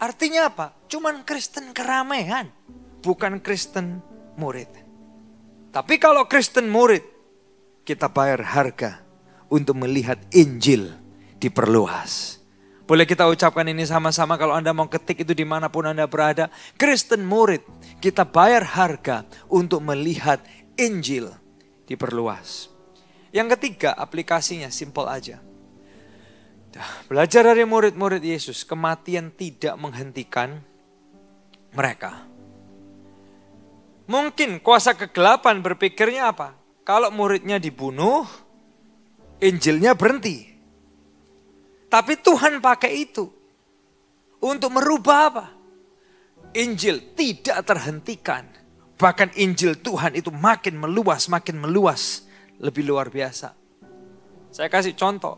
Artinya apa? Cuman Kristen keramaian. Bukan Kristen murid. Tapi kalau Kristen murid, kita bayar harga untuk melihat Injil diperluas. Boleh kita ucapkan ini sama-sama kalau Anda mau ketik itu dimanapun Anda berada. Kristen murid, kita bayar harga untuk melihat Injil diperluas. Yang ketiga, aplikasinya simple aja. Belajar dari murid-murid Yesus, kematian tidak menghentikan mereka. Mungkin kuasa kegelapan berpikirnya apa? Kalau muridnya dibunuh, Injilnya berhenti. Tapi Tuhan pakai itu untuk merubah apa? Injil tidak terhentikan. Bahkan Injil Tuhan itu makin meluas, lebih luar biasa. Saya kasih contoh.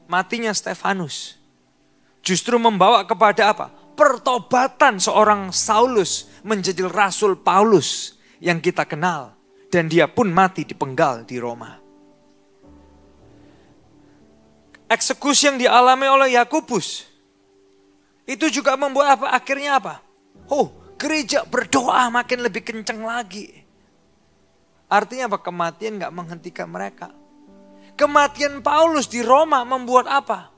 Matinya Stefanus justru membawa kepada apa? Pertobatan seorang Saulus menjadi Rasul Paulus yang kita kenal. Dan dia pun mati dipenggal di Roma. Eksekusi yang dialami oleh Yakobus itu juga membuat apa? Akhirnya apa? Gereja berdoa makin lebih kencang lagi. Artinya apa? Kematian gak menghentikan mereka. Kematian Paulus di Roma membuat apa?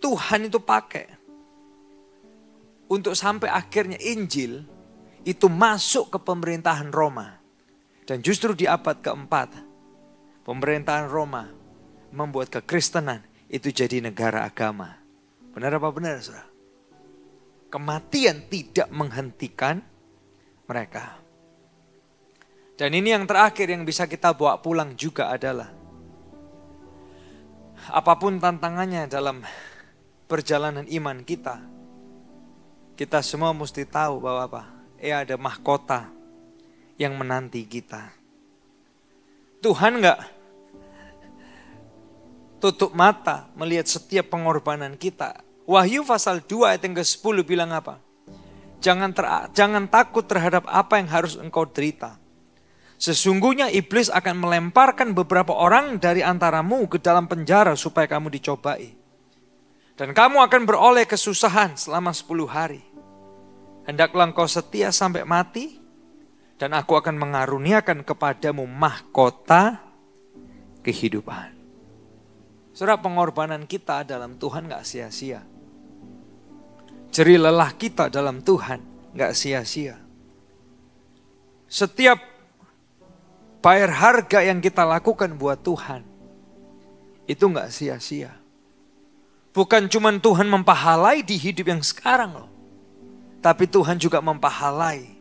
Tuhan itu pakai untuk sampai akhirnya Injil itu masuk ke pemerintahan Roma. Dan justru di abad keempat, pemerintahan Roma membuat kekristenan itu jadi negara agama. Benar apa benar, saudara? Kematian tidak menghentikan mereka. Dan ini yang terakhir yang bisa kita bawa pulang juga adalah apapun tantangannya dalam perjalanan iman kita, kita semua mesti tahu bahwa apa? Ada mahkota yang menanti kita. tutup mata melihat setiap pengorbanan kita. Wahyu pasal 2 ayat yang ke-10 bilang apa? Jangan takut terhadap apa yang harus engkau derita. Sesungguhnya iblis akan melemparkan beberapa orang dari antaramu ke dalam penjara supaya kamu dicobai. Dan kamu akan beroleh kesusahan selama 10 hari. Hendaklah engkau setia sampai mati, dan aku akan mengaruniakan kepadamu mahkota kehidupan. Saudara, pengorbanan kita dalam Tuhan gak sia-sia. Jerih lelah kita dalam Tuhan gak sia-sia. Setiap bayar harga yang kita lakukan buat Tuhan, itu gak sia-sia. Bukan cuma Tuhan mempahalai di hidup yang sekarang loh. Tapi Tuhan juga mempahalai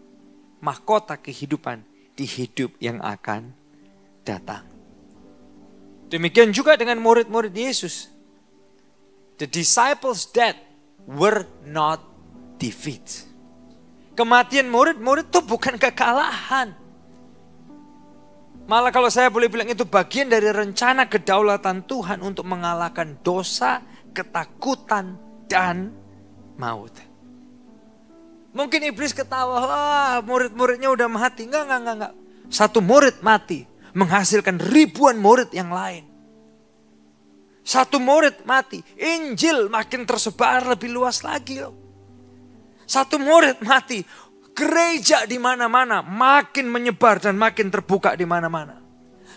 mahkota kehidupan di hidup yang akan datang. Demikian juga dengan murid-murid Yesus. The disciples' death were not defeat. Kematian murid-murid itu bukan kekalahan. Malah kalau saya boleh bilang itu bagian dari rencana kedaulatan Tuhan untuk mengalahkan dosa, ketakutan, dan maut. Mungkin iblis ketawa, murid-muridnya udah mati. Enggak. Satu murid mati menghasilkan ribuan murid yang lain. Satu murid mati, Injil makin tersebar lebih luas lagi loh. Satu murid mati, gereja di mana-mana makin menyebar dan makin terbuka di mana-mana.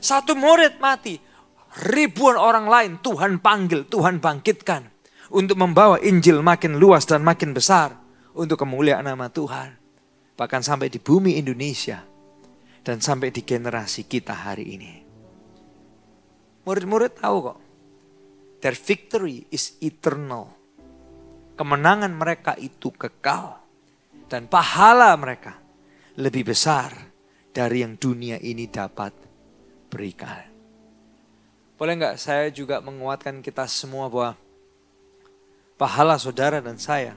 Satu murid mati, ribuan orang lain Tuhan panggil, Tuhan bangkitkan untuk membawa Injil makin luas dan makin besar untuk kemuliaan nama Tuhan. Bahkan sampai di bumi Indonesia dan sampai di generasi kita hari ini. Murid-murid tahu kok. Their victory is eternal. Kemenangan mereka itu kekal. Dan pahala mereka lebih besar dari yang dunia ini dapat berikan. Boleh enggak saya juga menguatkan kita semua bahwa pahala saudara dan saya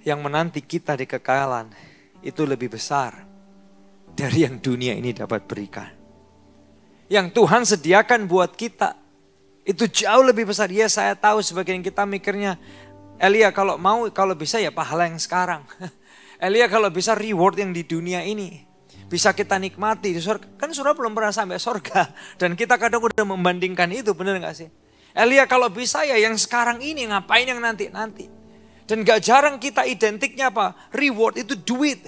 yang menanti kita di kekekalan itu lebih besar dari yang dunia ini dapat berikan. Yang Tuhan sediakan buat kita itu jauh lebih besar. Ya saya tahu sebagian kita mikirnya, Elia kalau bisa ya pahala yang sekarang. Elia kalau bisa reward yang di dunia ini. Bisa kita nikmati di surga. Kan surga belum pernah sampai surga. Dan kita kadang udah membandingkan itu, benar gak sih? Elia kalau bisa ya yang sekarang ini, ngapain yang nanti-nanti. Dan gak jarang kita identiknya apa? Reward itu duit.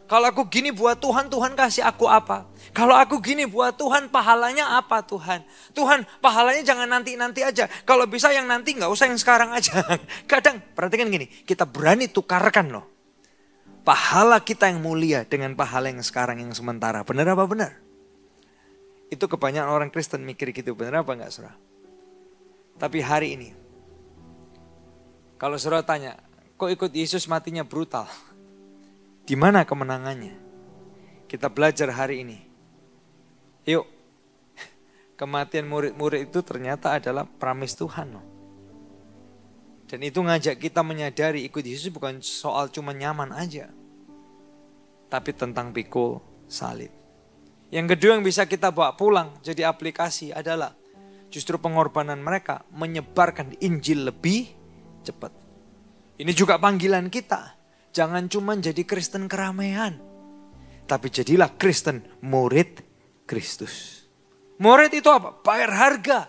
Kalau aku gini buat Tuhan, Tuhan kasih aku apa? Kalau aku gini buat Tuhan, pahalanya apa Tuhan? Tuhan, pahalanya jangan nanti-nanti aja. Kalau bisa yang nanti gak usah yang sekarang aja. Kadang, perhatikan gini, kita berani tukarkan loh. Pahala kita yang mulia dengan pahala yang sekarang yang sementara. Benar apa benar? Itu kebanyakan orang Kristen mikir gitu, benar apa enggak saudara? Tapi hari ini, kalau saudara tanya, kok ikut Yesus matinya brutal? Di mana kemenangannya? Kita belajar hari ini. Yuk, kematian murid-murid itu ternyata adalah promise Tuhan loh. Dan itu ngajak kita menyadari ikut Yesus bukan soal cuma nyaman aja. Tapi tentang pikul salib. Yang kedua yang bisa kita bawa pulang jadi aplikasi adalah justru pengorbanan mereka menyebarkan Injil lebih cepat. Ini juga panggilan kita. Jangan cuma jadi Kristen keramaian. Tapi jadilah Kristen murid Kristus. Murid itu apa? Bayar harga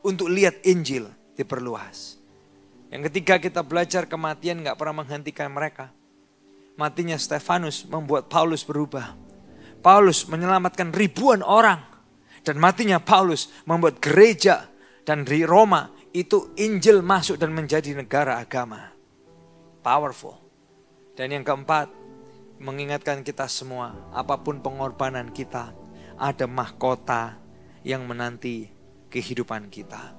untuk lihat Injil diperluas. Yang ketiga kita belajar kematian gak pernah menghentikan mereka. Matinya Stefanus membuat Paulus berubah. Paulus menyelamatkan ribuan orang. Dan matinya Paulus membuat gereja dan di Roma itu Injil masuk dan menjadi negara agama. Powerful. Dan yang keempat, mengingatkan kita semua, apapun pengorbanan kita, ada mahkota yang menanti kehidupan kita.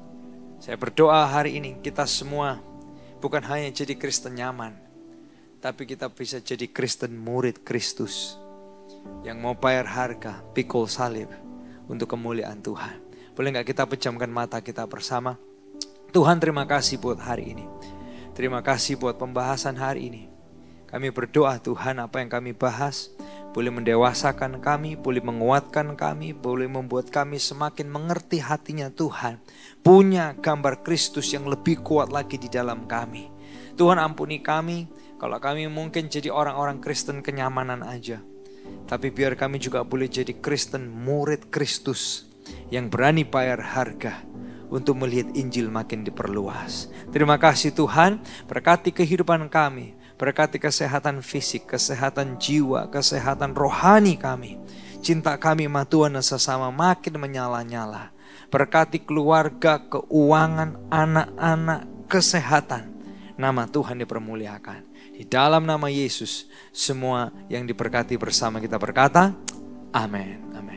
Saya berdoa hari ini kita semua bukan hanya jadi Kristen nyaman, tapi kita bisa jadi Kristen murid Kristus yang mau bayar harga, pikul salib untuk kemuliaan Tuhan. Boleh gak kita pejamkan mata kita bersama? Tuhan terima kasih buat hari ini. Terima kasih buat pembahasan hari ini. Kami berdoa Tuhan apa yang kami bahas boleh mendewasakan kami, boleh menguatkan kami, boleh membuat kami semakin mengerti hatinya Tuhan. Punya gambar Kristus yang lebih kuat lagi di dalam kami. Tuhan ampuni kami kalau kami mungkin jadi orang-orang Kristen kenyamanan aja. Tapi biar kami juga boleh jadi Kristen murid Kristus yang berani bayar harga untuk melihat Injil makin diperluas. Terima kasih Tuhan, berkati kehidupan kami, berkati kesehatan fisik, kesehatan jiwa, kesehatan rohani kami. Cinta kami sama Tuhan dan sesama makin menyala-nyala. Berkati keluarga, keuangan, anak-anak, kesehatan. Nama Tuhan dipermuliakan. Di dalam nama Yesus, semua yang diberkati bersama kita berkata, amin. Amin.